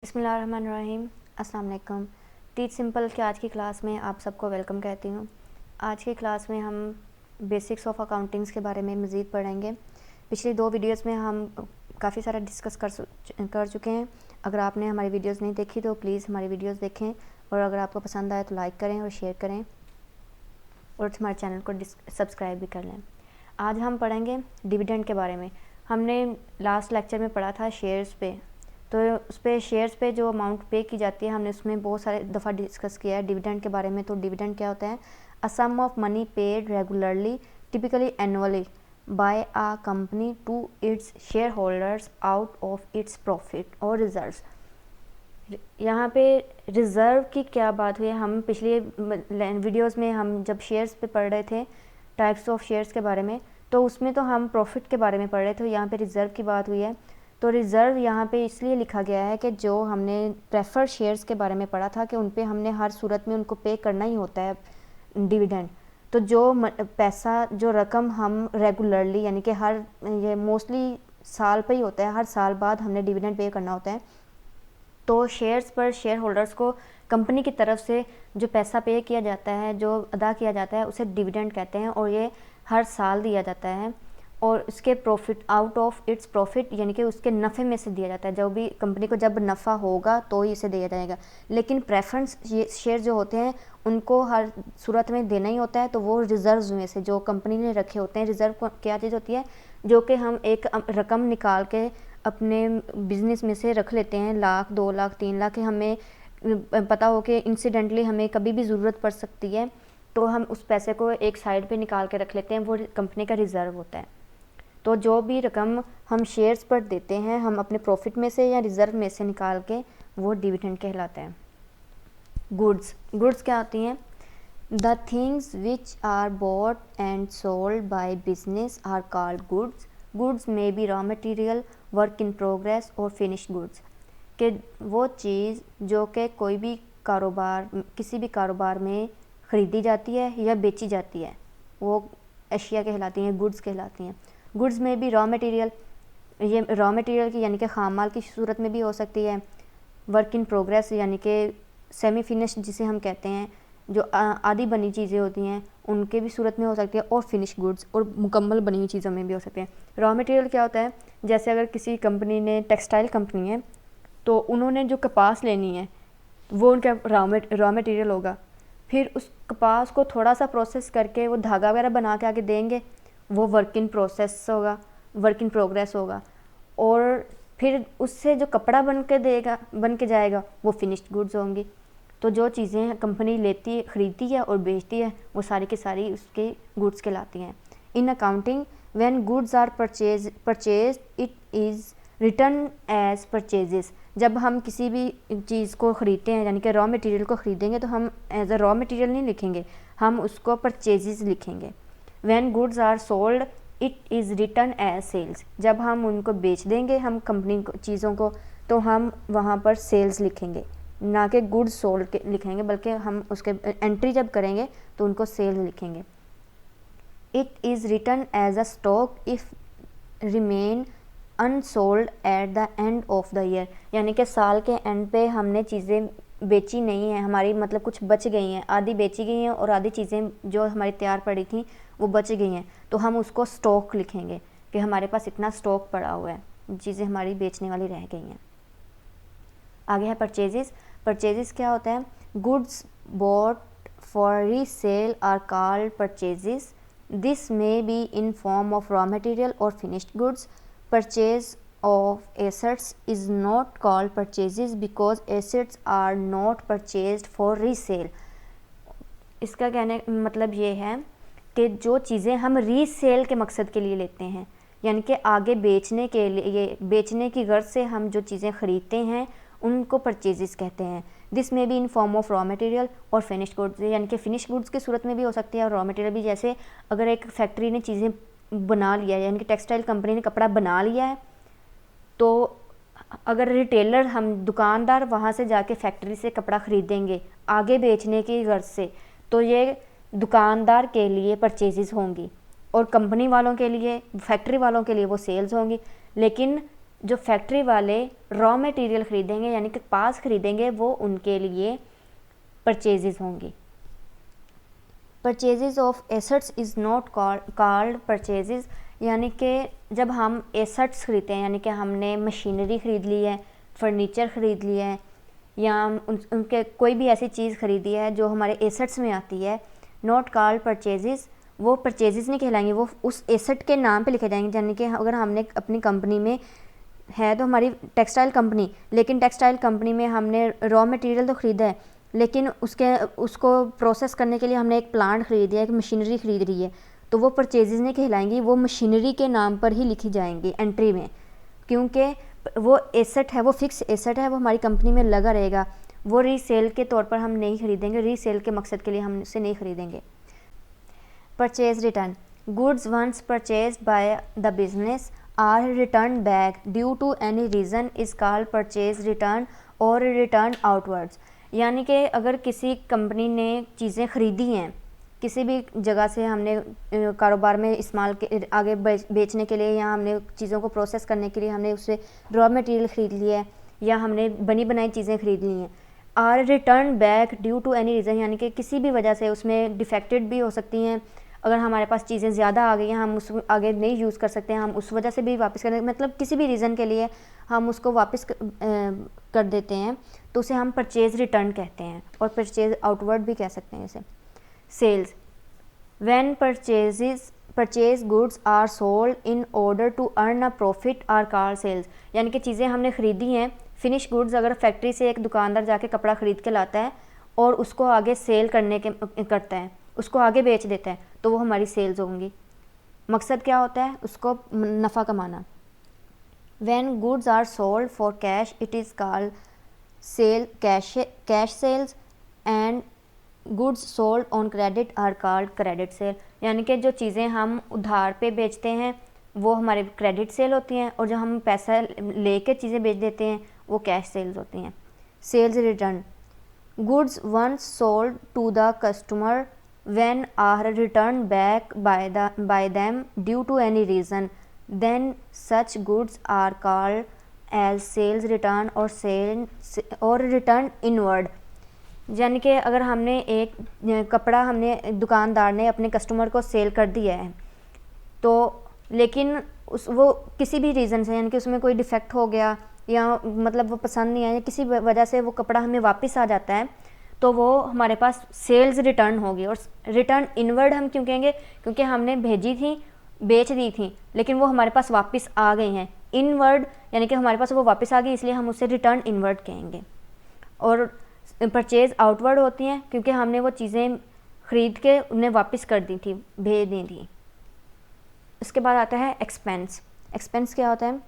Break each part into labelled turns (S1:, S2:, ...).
S1: बिस्मिल्लाहिर्रहमानिर्रहीम। अस्सलाम वालेकुम। टीच सिंपल की आज की क्लास में आप सबको वेलकम कहती हूँ। आज की क्लास में हम बेसिक्स ऑफ अकाउंटिंग्स के बारे में मज़ीद पढ़ेंगे। पिछली 2 वीडियोस में हम काफ़ी सारा डिस्कस कर चुके हैं। अगर आपने हमारी वीडियोस नहीं देखी तो प्लीज़ हमारी वीडियोस देखें, और अगर आपको पसंद आए तो लाइक करें और शेयर करें, और हमारे चैनल को सब्सक्राइब भी कर लें। आज हम पढ़ेंगे डिविडेंड के बारे में। हमने लास्ट लेक्चर में पढ़ा था शेयर्स पे, तो उस पर शेयर्स पे जो अमाउंट पे की जाती है हमने उसमें बहुत सारे दफ़ा डिस्कस किया है डिविडेंड के बारे में। तो डिविडेंड क्या होता है? A sum of money paid regularly typically annually by a company to its share holders out of its profit और रिजर्व्स। यहाँ पे रिज़र्व की क्या बात हुई है? हम पिछले वीडियोस में हम जब शेयर्स पे पढ़ रहे थे, टाइप्स ऑफ शेयर्स के बारे में, तो उसमें तो हम प्रॉफिट के बारे में पढ़ रहे थे। यहाँ पे रिज़र्व की बात हुई है। तो रिज़र्व यहाँ पे इसलिए लिखा गया है कि जो हमने प्रेफर्ड शेयर्स के बारे में पढ़ा था कि उन पे हमने हर सूरत में उनको पे करना ही होता है डिविडेंड। तो जो पैसा, जो रकम हम रेगुलरली, यानी कि हर, ये मोस्टली साल पे ही होता है, हर साल बाद हमने डिविडेंड पे करना होता है। तो शेयर्स पर शेयर होल्डर्स को कंपनी की तरफ से जो पैसा पे किया जाता है, जो अदा किया जाता है, उसे डिविडेंड कहते हैं, और ये हर साल दिया जाता है। और उसके profit, out of its profit, यानी कि उसके नफ़े में से दिया जाता है। जो भी कंपनी को जब नफ़ा होगा तो ही इसे दिया जाएगा। लेकिन प्रेफरेंस शेयर जो होते हैं उनको हर सूरत में देना ही होता है। तो वो रिज़र्व में से जो कंपनी ने रखे होते हैं, रिज़र्व क्या चीज़ होती है? जो कि हम एक रकम निकाल के अपने बिज़नेस में से रख लेते हैं, 1 लाख, 2 लाख, 3 लाख, हमें पता हो कि इंसिडेंटली हमें कभी भी ज़रूरत पड़ सकती है, तो हम उस पैसे को एक साइड पे निकाल के रख लेते हैं। वो कंपनी का रिज़र्व होता है। तो जो भी रकम हम शेयर्स पर देते हैं, हम अपने प्रॉफिट में से या रिज़र्व में से निकाल के, वो डिविडेंड कहलाता है। गुड्स क्या आती हैं? The things which are bought and sold by business are called goods. Goods may be raw material, work in progress और फिनिश्ड गुड्स। कि वो चीज़ जो कि कोई भी कारोबार, किसी भी कारोबार में ख़रीदी जाती है या बेची जाती है, वो अशिया कहलाती हैं, गुड्स कहलाती हैं। गुड्स में भी रॉ मटेरियल, ये रॉ मटेरियल की यानी कि खाम माल की सूरत में भी हो सकती है। वर्क इन प्रोग्रेस यानी कि सेमी फिनिश जिसे हम कहते हैं, जो आधी बनी चीज़ें होती हैं, उनके भी सूरत में हो सकती है। और फिनिश गुड्स, और मुकम्मल बनी हुई चीज़ों में भी हो सकते हैं। रॉ मटेरियल क्या होता है? जैसे अगर किसी कंपनी ने, टेक्सटाइल कंपनी है, तो उन्होंने जो कपास लेनी है वो उनका रॉ मटेरियल होगा। फिर उस कपास को थोड़ा सा प्रोसेस करके वो धागा वगैरह बना के आगे देंगे, वो वर्क इन प्रोसेस होगा, वर्क इन प्रोग्रेस होगा। और फिर उससे जो कपड़ा बन के जाएगा, वो फिनिश्ड गुड्स होंगी। तो जो चीज़ें कंपनी लेती, ख़रीदती है और बेचती है, वो सारी की सारी उसके गुड्स कहलाती हैं। In accounting, when goods are purchase it is written as purchases. जब हम किसी भी चीज़ को ख़रीदते हैं, यानी कि रॉ मटेरियल को ख़रीदेंगे, तो हम एज अ रॉ मटेरियल नहीं लिखेंगे, हम उसको परचेजेस लिखेंगे। When goods are sold it is written as sales. जब हम उनको बेच देंगे, हम कंपनी को चीज़ों को, तो हम वहाँ पर सेल्स लिखेंगे, ना कि गुड्स सोल्ड के लिखेंगे, बल्कि हम उसके एंट्री जब करेंगे तो उनको सेल्स लिखेंगे। It is written as a stock if remain unsold at the end of the year. यानी कि साल के एंड पे हमने चीज़ें बेची नहीं है, हमारी मतलब कुछ बच गई हैं, आधी बेची गई हैं और आधी चीज़ें जो हमारी तैयार पड़ी थी वो बच गई हैं, तो हम उसको स्टॉक लिखेंगे कि हमारे पास इतना स्टॉक पड़ा हुआ है, चीज़ें हमारी बेचने वाली रह गई हैं। आगे है परचेजेस। परचेजेस क्या होता है? Goods bought for resale are called purchases. This may be in form of raw material और finished goods. Purchase of assets is not called purchases because assets are not purchased for resale. इसका कहने मतलब ये है कि जो चीज़ें हम रीसेल के मकसद के लिए लेते हैं, यानी कि आगे बेचने के लिए, बेचने की गर्ज से हम जो चीज़ें ख़रीदते हैं, उनको परचेजेस कहते हैं। दिस में भी इन फॉर्म ऑफ रॉ मटेरियल और फिनिश्ड गुड्स, यानी कि फिनिश गुड्स की सूरत में भी हो सकती है और रॉ मटेरियल भी। जैसे अगर एक फैक्ट्री ने चीज़ें बना लिया है, यानी कि टेक्सटाइल कंपनी ने कपड़ा बना लिया है, तो अगर रिटेलर, हम दुकानदार वहाँ से जाके फैक्ट्री से कपड़ा ख़रीदेंगे आगे बेचने की गर्ज से, तो ये दुकानदार के लिए परचेजेस होंगी, और कंपनी वालों के लिए, फैक्ट्री वालों के लिए वो सेल्स होंगी। लेकिन जो फैक्ट्री वाले रॉ मटेरियल ख़रीदेंगे यानी कि पास ख़रीदेंगे वो उनके लिए परचेजेस होंगी। Purchases of assets is not called purchases, यानी कि जब हम एसेट्स ख़रीदते हैं यानी कि हमने मशीनरी ख़रीद ली है, फर्नीचर ख़रीद लिया है या उनके कोई भी ऐसी चीज़ ख़रीदी है जो हमारे एसेट्स में आती है, नॉट कॉल्ड परचेजेस, वो परचेजेस नहीं कहलाएंगे, वो उस एसेट के नाम पे लिखे जाएंगे। यानी कि अगर हमने अपनी कंपनी में है तो हमारी टेक्सटाइल कंपनी, लेकिन टेक्सटाइल कंपनी में हमने रॉ मटेरियल तो ख़रीदा है लेकिन उसको प्रोसेस करने के लिए हमने एक प्लांट ख़रीद दिया, एक मशीनरी ख़रीद रही है, तो वो परचेजेस नहीं कहलाएंगी, वो मशीनरी के नाम पर ही लिखी जाएंगी एंट्री में, क्योंकि वो एसेट है, वो फिक्स एसेट है, वो हमारी कंपनी में लगा रहेगा, वो रीसेल के तौर पर हम नहीं ख़रीदेंगे, रीसेल के मकसद के लिए हम इसे नहीं ख़रीदेंगे। Purchase return, goods once purchased by the business are return back due to any reason is called purchase return और रिटर्न आउटवर्ड्स। यानी कि अगर किसी कंपनी ने चीज़ें ख़रीदी हैं, किसी भी जगह से हमने कारोबार में इस्तेमाल के आगे बेचने के लिए या हमने चीज़ों को प्रोसेस करने के लिए हमने उससे रॉ मटेरियल ख़रीद लिया है या हमने बनी बनाई चीज़ें ख़रीद ली हैं, are return back due to any reason, यानी कि किसी भी वजह से उसमें डिफेक्टेड भी हो सकती हैं, अगर हमारे पास चीज़ें ज़्यादा आ गई हैं, हम उस आगे नहीं यूज़ कर सकते हैं, हम उस वजह से भी वापस करें, मतलब किसी भी रीज़न के लिए हम उसको वापस कर देते हैं, तो उसे हम परचेज़ रिटर्न कहते हैं और परचेज़ आउटवर्ड भी कह सकते हैं इसे। Sales, when purchase goods are sold in order to earn a profit are called sales, यानी कि चीज़ें हमने ख़रीदी हैं, फिनिश गुड्स, अगर फैक्ट्री से एक दुकानदार जाके कपड़ा ख़रीद के लाता है और उसको आगे सेल करता है, उसको आगे बेच देता है, तो वो हमारी सेल्स होंगी। मकसद क्या होता है? उसको नफ़ा कमाना। When goods are sold for cash it is called sale cash sales and goods sold on credit are called credit sale, यानी कि जो चीज़ें हम उधार पे बेचते हैं वो हमारे क्रेडिट सेल होती हैं और जो हम पैसा लेके चीज़ें बेच देते हैं वो कैश सेल्स होती हैं। Sales return, goods once sold to the customer when are returned back by them due to any reason, then such goods are called as sales return or return inward। यानी कि अगर हमने एक कपड़ा हमने दुकानदार ने अपने कस्टमर को सेल कर दिया है, तो लेकिन वो किसी भी रीज़न से, यानी कि उसमें कोई डिफेक्ट हो गया या मतलब वो पसंद नहीं आया, किसी वजह से वो कपड़ा हमें वापस आ जाता है, तो वो हमारे पास सेल्स रिटर्न होगी। और रिटर्न इनवर्ड हम क्यों कहेंगे? क्योंकि हमने भेजी थी, बेच दी थी, लेकिन वो हमारे पास वापस आ गई हैं। इनवर्ड यानी कि हमारे पास वो वापस आ गई, इसलिए हम उसे रिटर्न इनवर्ड कहेंगे। और परचेज़ आउटवर्ड होती हैं क्योंकि हमने वो चीज़ें ख़रीद के उन्हें वापस कर दी थी, भेज दी थी। इसके बाद आता है एक्सपेंस। एक्सपेंस क्या होता है?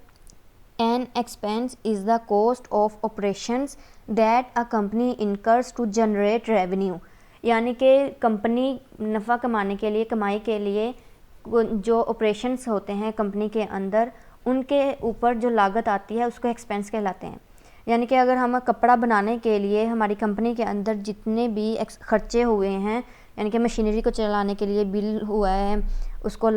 S1: An expense is the cost of operations that a company incurs to generate revenue, यानी कि कंपनी नफ़ा कमाने के लिए, कमाई के लिए जो ऑपरेशंस होते हैं कंपनी के अंदर, उनके ऊपर जो लागत आती है उसको एक्सपेंस कहलाते हैं। यानी कि अगर हम कपड़ा बनाने के लिए हमारी कंपनी के अंदर जितने भी खर्चे हुए हैं, यानी कि मशीनरी को चलाने के लिए बिल हुआ है, उसको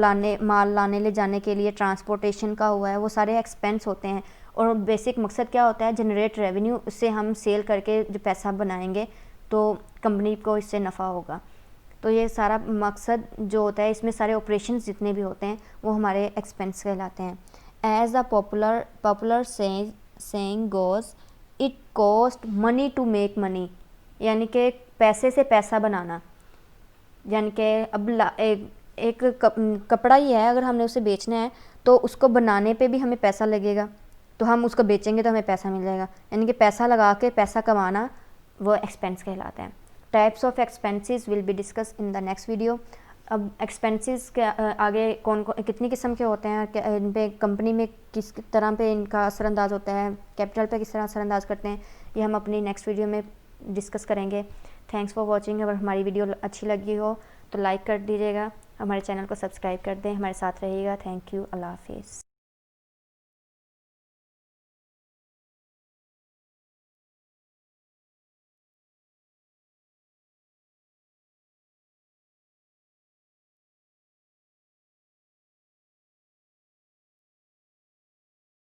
S1: माल लाने ले जाने के लिए ट्रांसपोर्टेशन का हुआ है, वो सारे एक्सपेंस होते हैं। और बेसिक मकसद क्या होता है? जनरेट रेवेन्यू, उससे हम सेल करके जो पैसा बनाएंगे तो कंपनी को इससे नफ़ा होगा। तो ये सारा मकसद जो होता है, इसमें सारे ऑपरेशंस जितने भी होते हैं वो हमारे एक्सपेंस कहलाते हैं। As a popular saying goes, it cost money to make money, यानी कि पैसे से पैसा बनाना। यानी कि अब एक कपड़ा ही है, अगर हमने उसे बेचना है तो उसको बनाने पे भी हमें पैसा लगेगा, तो हम उसको बेचेंगे तो हमें पैसा मिल जाएगा। यानी कि पैसा लगा के पैसा कमाना वो एक्सपेंस कहलाता है। Types of expenses will be discuss in the next video. अब एक्सपेंसेस के आगे कौन कितनी किस्म के होते हैं, इन पे कंपनी में किस तरह पे इनका असरअंदाज होता है, कैपिटल पे किस तरह असरअंदाज करते हैं, ये हम अपनी नेक्स्ट वीडियो में डिस्कस करेंगे। Thanks for watching. अगर हमारी वीडियो अच्छी लगी हो तो लाइक कर दीजिएगा, हमारे चैनल को सब्सक्राइब कर दें, हमारे साथ रहिएगा। Thank you. अल्लाह हाफिज़।